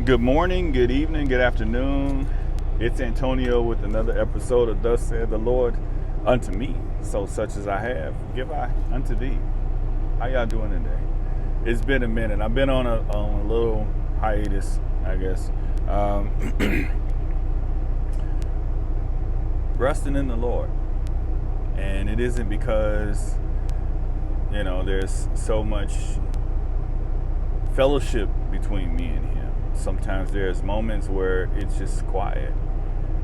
Good morning, good evening, good afternoon. It's Antonio with another episode of Thus Said the Lord unto me. So such as I have, give I unto thee. How y'all doing today? It's been a minute. I've been on a little hiatus, I guess. Resting in the Lord. And it isn't because, there's so much fellowship between me and him. Sometimes there's moments where it's just quiet,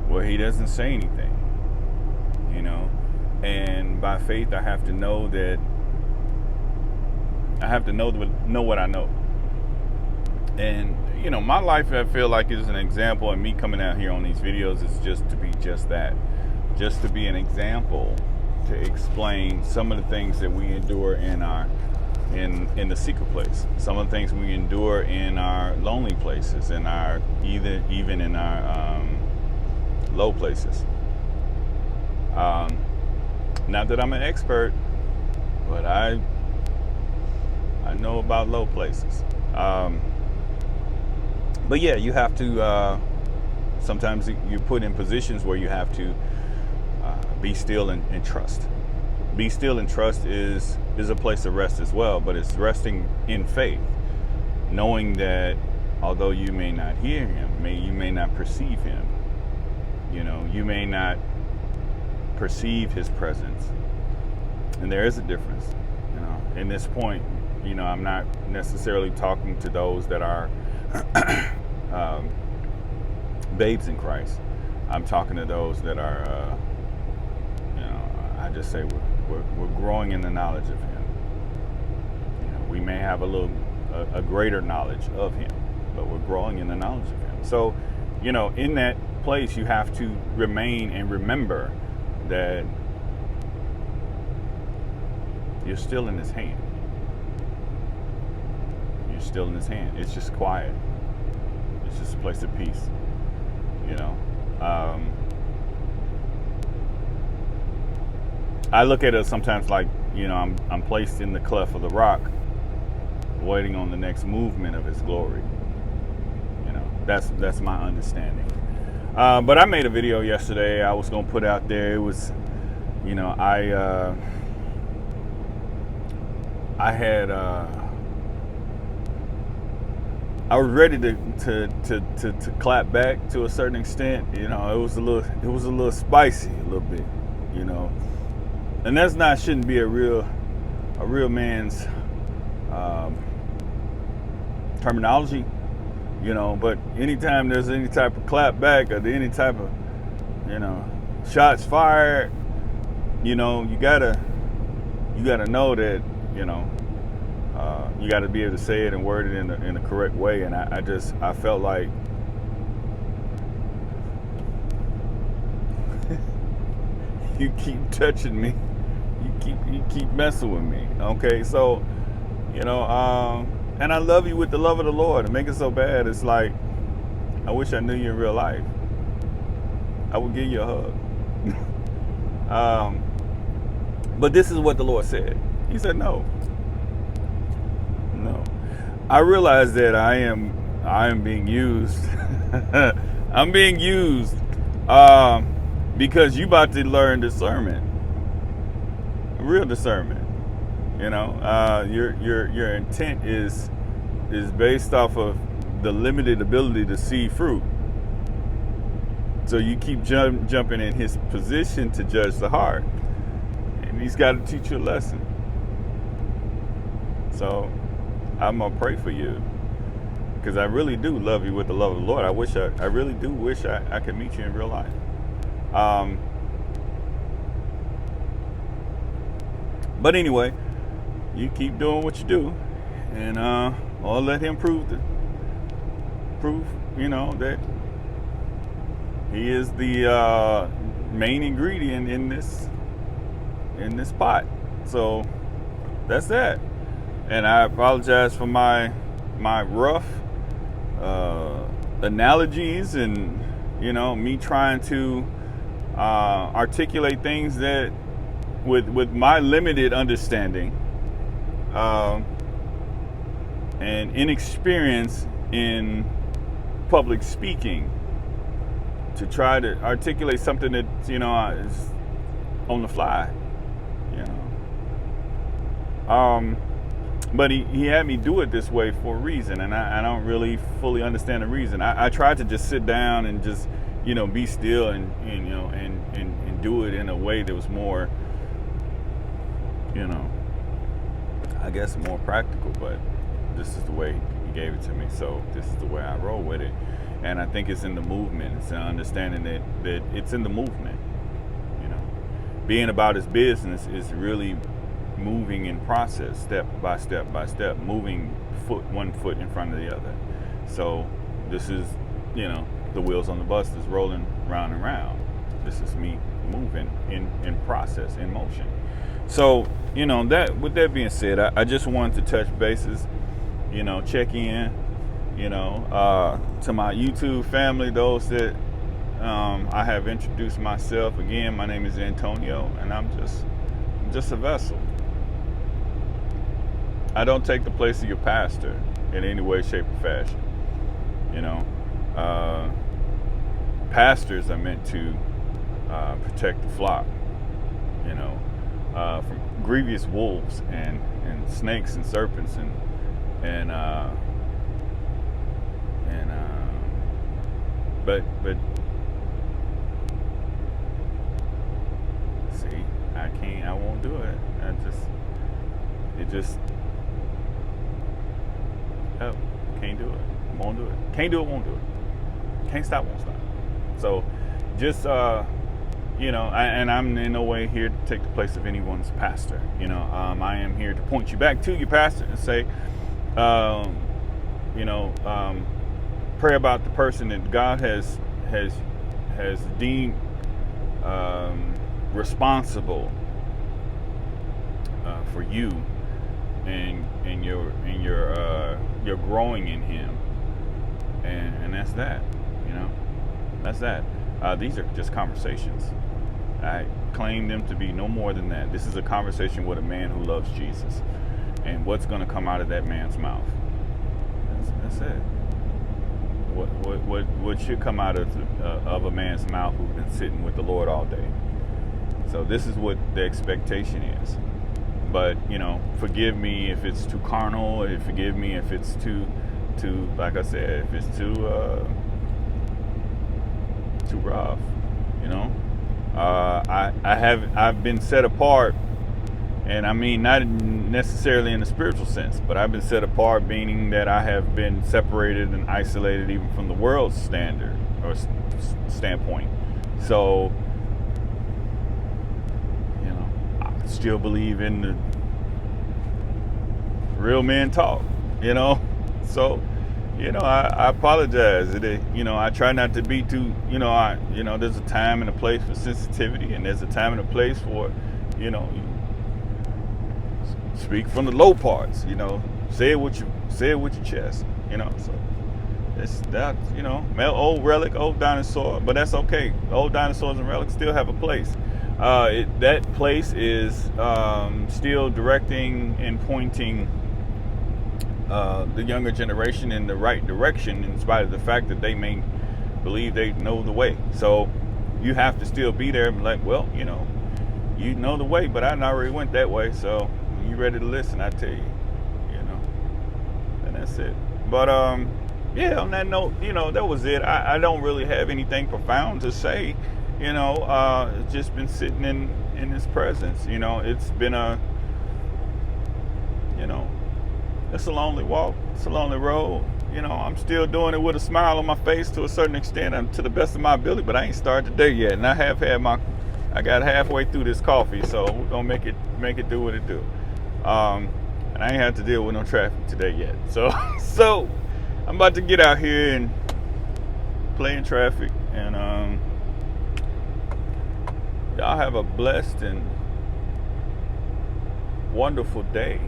where he doesn't say anything, and by faith I have to know that know what I know. And my life, I feel like, is an example, and me coming out here on these videos is just to be just that, just to be an example, to explain some of the things that we endure in the secret place, some of the things we endure in our lonely places, in our even in our low places. Not that I'm an expert, but I know about low places. But yeah, you have to. Sometimes you're put in positions where you have to be still and trust. Be still and trust is a place of rest as well, but it's resting in faith, knowing that although you may not hear him, you may not perceive him, you may not perceive his presence, and there is a difference. In this point, I'm not necessarily talking to those that are babes in Christ. I'm talking to those that are, I just say we're growing in the knowledge of him. We may have a greater knowledge of him, but we're growing in the knowledge of him. So, in that place, you have to remain and remember that you're still in his hand. You're still in his hand. It's just quiet. It's just a place of peace. I look at it sometimes like, I'm placed in the cleft of the rock, waiting on the next movement of his glory. That's my understanding. But I made a video yesterday I was going to put out there. It was, I was ready to clap back to a certain extent. It was a little spicy a little bit, and that's shouldn't be a real man's terminology, but anytime there's any type of clap back or any type of shots fired, you gotta know that you got to be able to say it and word it in the correct way. And I felt like you keep touching me, you keep messing with me. Okay, so and I love you with the love of the Lord. And make it so bad, it's like I wish I knew you in real life. I would give you a hug. But this is what the Lord said. He said no. I realize that I am being used. I'm being used because you about to learn discernment, real discernment. Your intent is based off of the limited ability to see fruit. So you keep jumping in his position to judge the heart, and he's got to teach you a lesson. So I'm gonna pray for you, because I really do love you with the love of the Lord. I really do wish I could meet you in real life. But anyway, you keep doing what you do, and I'll let him prove that he is the main ingredient in this pot. So that's that. And I apologize for my rough analogies and me trying to articulate things that with my limited understanding and inexperience in public speaking, to try to articulate something that, is on the fly, but he had me do it this way for a reason, and I don't really fully understand the reason. I tried to just sit down and just, be still and do it in a way that was more, I guess more practical, but this is the way he gave it to me, so this is the way I roll with it. And I think it's in the movement. It's an understanding that it's in the movement. Being about his business is really moving in process, step by step by step, moving one foot in front of the other. So this is, the wheels on the bus is rolling round and round. This is me moving in process, in motion. So, that with that being said, I just wanted to touch bases, check in, to my YouTube family, those that I have introduced myself. Again, my name is Antonio, and I'm just a vessel. I don't take the place of your pastor in any way, shape, or fashion. Pastors are meant to protect the flock, from grievous wolves and snakes and serpents and but see, I won't do it. Can't do it. Won't do it. Can't do it, won't do it. Can't stop, won't stop. So just and I'm in no way here to take the place of anyone's pastor. I am here to point you back to your pastor and say, pray about the person that God has deemed responsible for you, and you're growing in Him, and that's that. That's that. These are just conversations. I claim them to be no more than that. This is a conversation with a man who loves Jesus, and what's going to come out of that man's mouth. That's it. What should come out of a man's mouth who's been sitting with the Lord all day. So this is what the expectation is. But forgive me if it's too carnal, or forgive me if it's too like I said, if it's too rough. I've been set apart, and I mean not necessarily in the spiritual sense, but I've been set apart, meaning that I have been separated and isolated even from the world's standard or standpoint. So I still believe in the real men talk, so I apologize. I try not to be too, there's a time and a place for sensitivity, and there's a time and a place for, speak from the low parts, say it with your chest, so it's that, old relic, old dinosaur, but that's okay. Old dinosaurs and relics still have a place. That place is still directing and pointing the younger generation in the right direction, in spite of the fact that they may believe they know the way. So you have to still be there and be like, well, you know the way, but I already went that way. So when you're ready to listen, I tell you, and that's it. But yeah, on that note, that was it. I don't really have anything profound to say. It's just been sitting in His presence. It's been it's a lonely walk. It's a lonely road. I'm still doing it with a smile on my face to a certain extent, and to the best of my ability, but I ain't started the day yet. And I got halfway through this coffee, so we're gonna make it do what it do. And I ain't had to deal with no traffic today yet. So I'm about to get out here and play in traffic, and y'all have a blessed and wonderful day.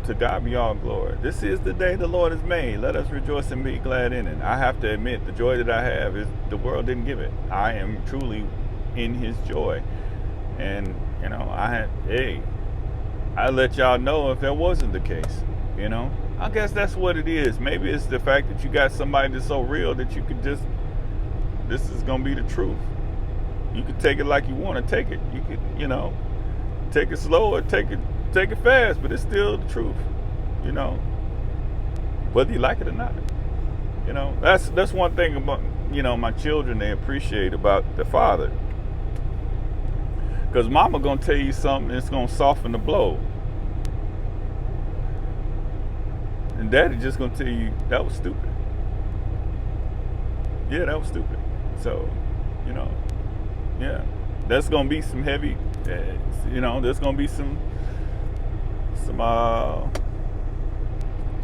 To God be all glory. This is the day the Lord has made. Let us rejoice and be glad in it. I have to admit, the joy that I have is the world didn't give it. I am truly in His joy. And, I let y'all know if that wasn't the case. I guess that's what it is. Maybe it's the fact that you got somebody that's so real that you could just, this is gonna be the truth. You could take it like you want to take it. You could, take it slow or take it fast, but it's still the truth. Whether you like it or not. That's one thing about my children, they appreciate about the father. Because mama gonna tell you something that's gonna soften the blow. And daddy just gonna tell you that was stupid. Yeah, that was stupid. So, yeah, that's gonna be some heavy. There's gonna be some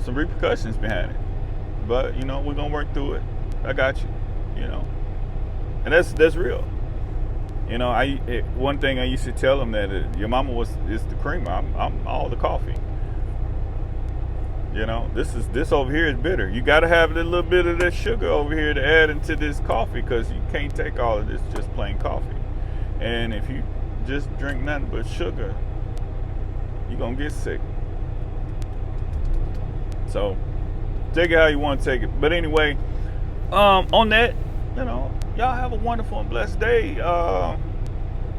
repercussions behind it. But we're gonna work through it. I got you. And that's real. One thing I used to tell them that your mama is the creamer. I'm all the coffee. This over here is bitter. You got to have a little bit of that sugar over here to add into this coffee, because you can't take all of this just plain coffee. And if you just drink nothing but sugar, you're gonna get sick. So take it how you want to take it. But anyway, on that, y'all have a wonderful and blessed day.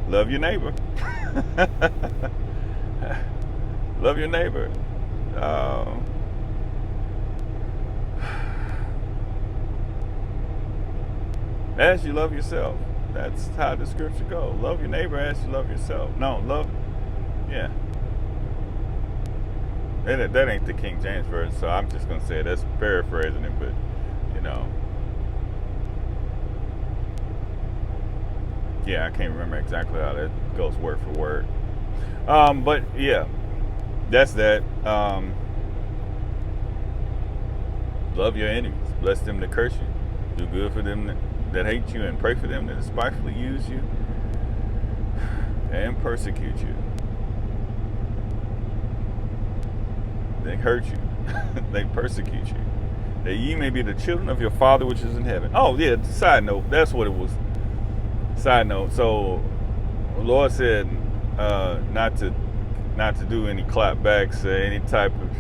Love your neighbor. Love your neighbor. As you love yourself. That's how the scripture goes. Love your neighbor as you love yourself. No, love, yeah. That ain't the King James version, so I'm just going to say that's paraphrasing it, but, yeah, I can't remember exactly how that goes word for word. But, yeah, that's that. Love your enemies. Bless them that curse you. Do good for them that hate you, and pray for them that despitefully use you and persecute you. They hurt you. They persecute you. That ye may be the children of your Father which is in heaven. Oh, yeah, side note. That's what it was. Side note. So, the Lord said not to do any clapbacks or any type of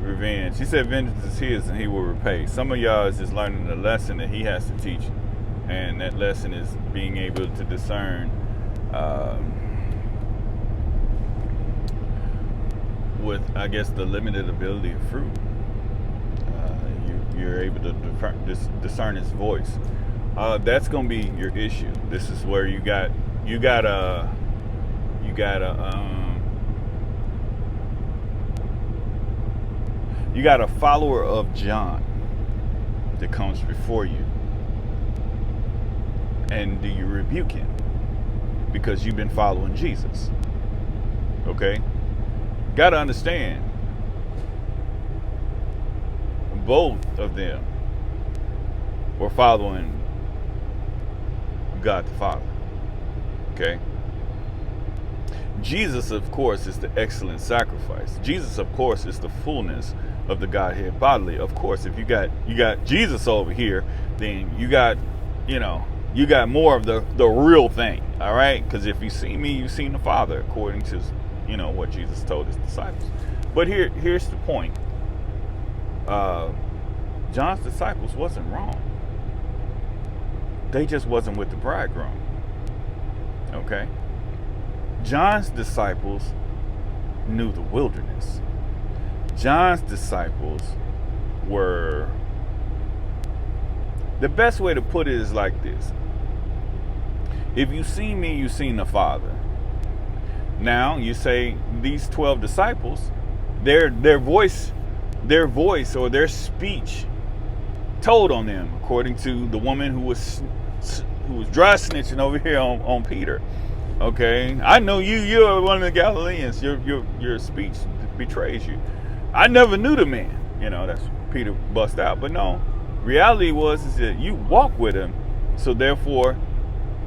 revenge. He said vengeance is his and he will repay. Some of y'all is just learning the lesson that he has to teach. And that lesson is being able to discern with, I guess, the limited ability of fruit. You're able to discern his voice. That's going to be your issue. This is where you got a follower of John that comes before you. And do you rebuke him? Because you've been following Jesus. Okay? Got to understand, both of them were following God the Father. Okay? Jesus, of course, is the excellent sacrifice. Jesus, of course, is the fullness of the Godhead bodily. Of course, if you got Jesus over here, then you got more of the real thing. All right? Because if you see me, you've seen the Father, according to what Jesus told his disciples. But here's the point. John's disciples wasn't wrong. They just wasn't with the bridegroom. Okay? John's disciples knew the wilderness. John's disciples were... The best way to put it is like this. If you see me, you've seen the Father. Now, you say these 12 disciples, their voice or their speech told on them, according to the woman who was dry snitching over here on Peter. Okay, I know you're one of the Galileans. Your speech betrays you. I never knew the man. That's Peter bust out. But no, reality is that you walk with him, so therefore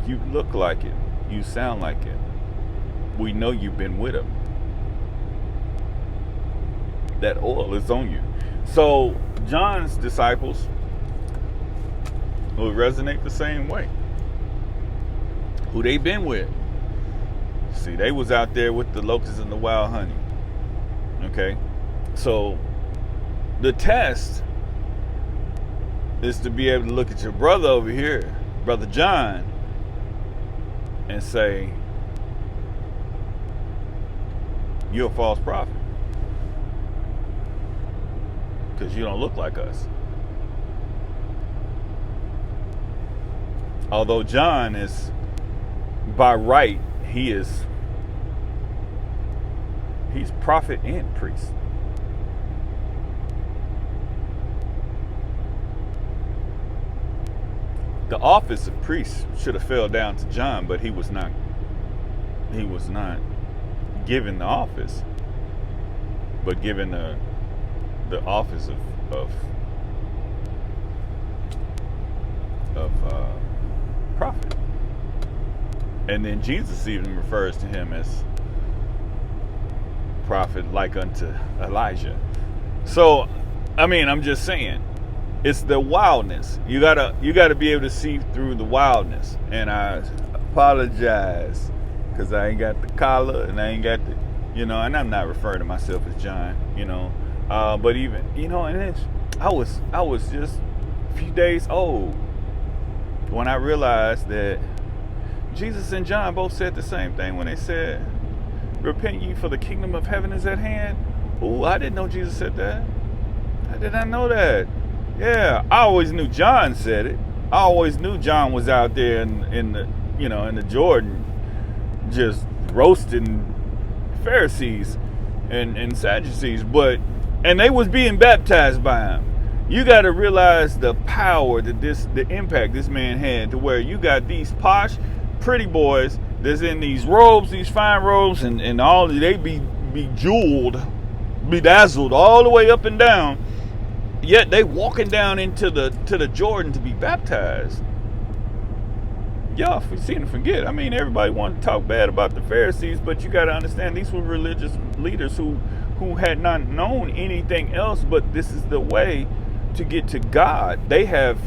you look like it, you sound like it. We know you've been with him. That oil is on you. So John's disciples will resonate the same way. Who they been with? See, they was out there with the locusts and the wild honey. Okay? So the test is to be able to look at your brother over here, Brother John, and say, you're a false prophet because you don't look like us. Although John is, by right, he's prophet and priest. The office of priest should have fell down to John, but he was not given the office, but given the office of prophet. And then Jesus even refers to him as prophet like unto Elijah. So, I mean, I'm just saying, it's the wildness. You gotta be able to see through the wildness. And I apologize because I ain't got the collar and I ain't got the, and I'm not referring to myself as John, but even, and it's, I was just a few days old when I realized that Jesus and John both said the same thing when they said, repent ye for the kingdom of heaven is at hand. Ooh, I didn't know Jesus said that. I did not know that. Yeah, I always knew John said it. I always knew John was out there in the Jordan just roasting Pharisees and Sadducees, and they was being baptized by him. You got to realize the power that the impact this man had, to where you got these posh, pretty boys that's in these robes, these fine robes, and all they be jeweled, bedazzled all the way up and down. Yet they walking down into the Jordan to be baptized. Y'all seem to forget. I mean, everybody wanted to talk bad about the Pharisees, but you got to understand these were religious leaders who had not known anything else, but this is the way to get to God. They have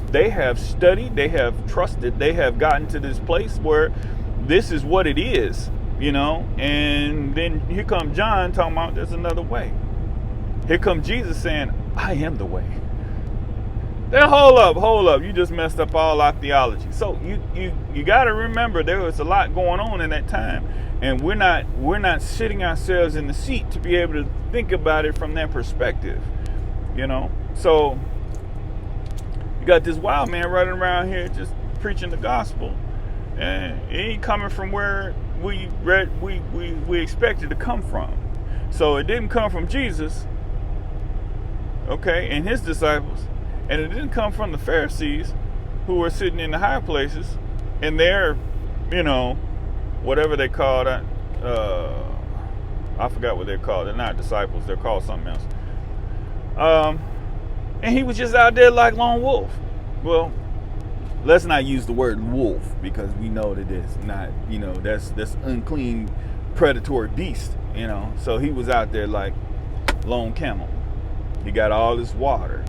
studied, they have trusted, they have gotten to this place where this is what it is, and then here comes John talking about there's another way. Here comes Jesus saying, I am the way. Then hold up, you just messed up all our theology. So you got to remember there was a lot going on in that time, and we're not sitting ourselves in the seat to be able to think about it from that perspective, So you got this wild man running around here just preaching the gospel, and it ain't coming from where we expected to come from. So it didn't come from Jesus, okay, and his disciples, and it didn't come from the Pharisees who were sitting in the high places and they're, whatever they call that, I forgot what they're called. They're not disciples, they're called something else. And he was just out there like lone wolf. Well, let's not use the word wolf, because we know that it's not, that's unclean, predatory beast, So he was out there like lone camel. He got all this water,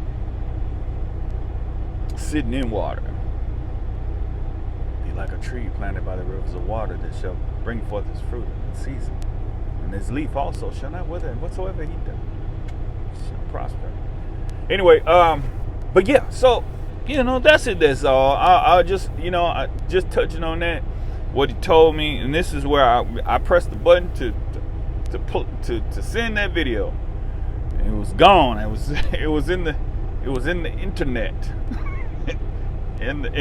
sitting in water. Be like a tree planted by the rivers of water that shall bring forth its fruit in season. And his leaf also shall not wither, and whatsoever he does shall prosper. Anyway, but yeah, so, that's it, that's all. I just, I just touching on that, what he told me, and this is where I pressed the button to send that video. It was gone. It was in the internet, in the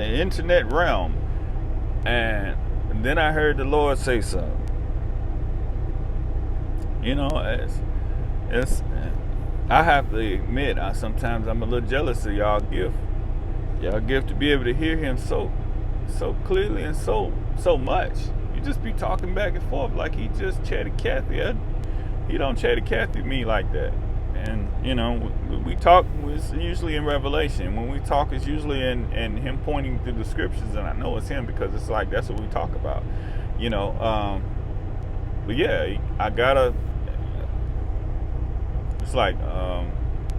internet realm, and then I heard the Lord say something. It's I have to admit, sometimes I'm a little jealous of y'all gift. Y'all gift to be able to hear him so clearly and so much. You just be talking back and forth like he just chatted Cathy. He don't chatty Cathy me like that. And we talk, it's usually in Revelation. When we talk, it's usually in him pointing through the scriptures, and I know it's him because it's like that's what we talk about. But yeah, I gotta. It's like,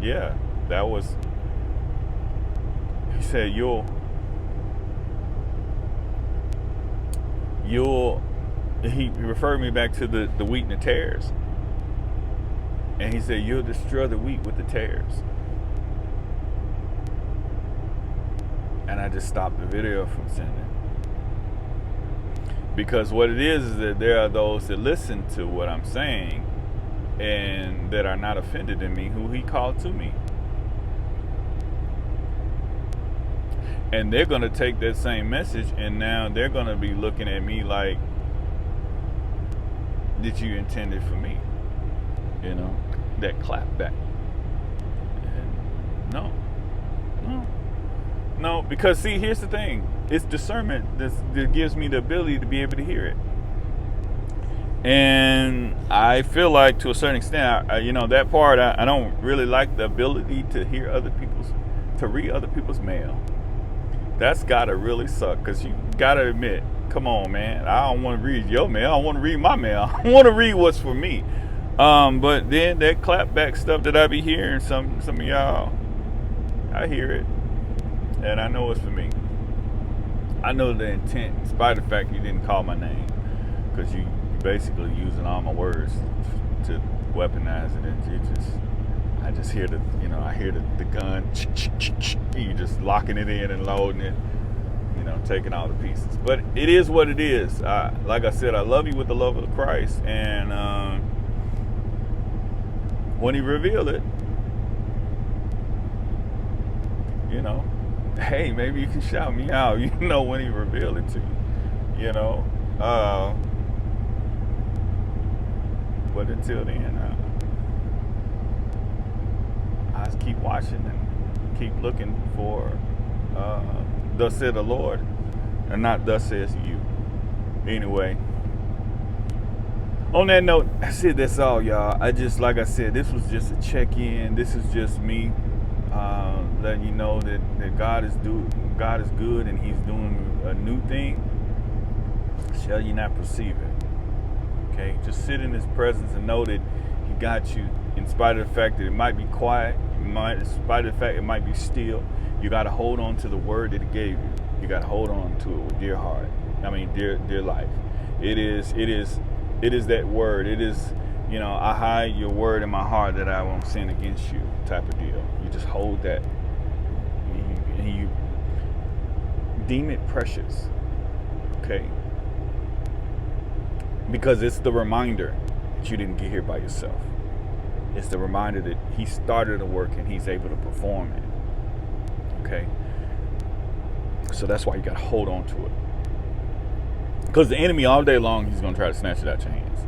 yeah, that was. He said he referred me back to the wheat and the tares. And he said, you'll destroy the wheat with the tares. And I just stopped the video from sending. Because what it is that there are those that listen to what I'm saying and that are not offended in me, who he called to me. And they're going to take that same message, and now they're going to be looking at me like, did you intend it for me? You know, that clap back. And no, because see, here's the thing. It's discernment that gives me the ability to be able to hear it. And I feel like, to a certain extent, that part, I don't really like the ability to hear to read other people's mail. That's gotta really suck, because you gotta admit, come on, man, I don't want to read your mail. I want to read my mail. I want to read what's for me. But then that clapback stuff that I be hearing, some of y'all, I hear it, and I know it's for me. I know the intent, in spite of the fact you didn't call my name, because you basically using all my words to weaponize it, and I just hear I hear the gun, you just locking it in and loading it, taking all the pieces. But it is what it is. Like I said, I love you with the love of Christ, and when he revealed it, hey, maybe you can shout me out, when he revealed it to you, but until then, I just keep watching and keep looking for thus said the Lord, and not thus says you. Anyway, on that note, that's all, y'all. Like I said, this was just a check-in. This is just me letting you know that God is good, and he's doing a new thing. Shall you not perceive it? Okay, just sit in his presence and know that he got you, in spite of the fact that it might be quiet, in spite of the fact it might be still. You got to hold on to the word that he gave you. You got to hold on to it with dear life. It is that word. It is, I hide your word in my heart that I won't sin against you type of deal. You just hold that, and you deem it precious, okay? Because it's the reminder that you didn't get here by yourself. It's the reminder that he started a work and he's able to perform it, okay? So that's why you got to hold on to it. Because the enemy, all day long, he's going to try to snatch it out your hands.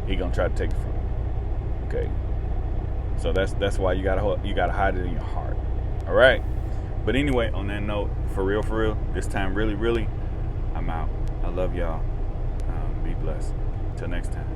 He's going to try to take it from you, okay? So that's why you got to hide it in your heart, all right? But anyway, on that note, for real, this time, really, I'm out. I love y'all. Be blessed. Till next time.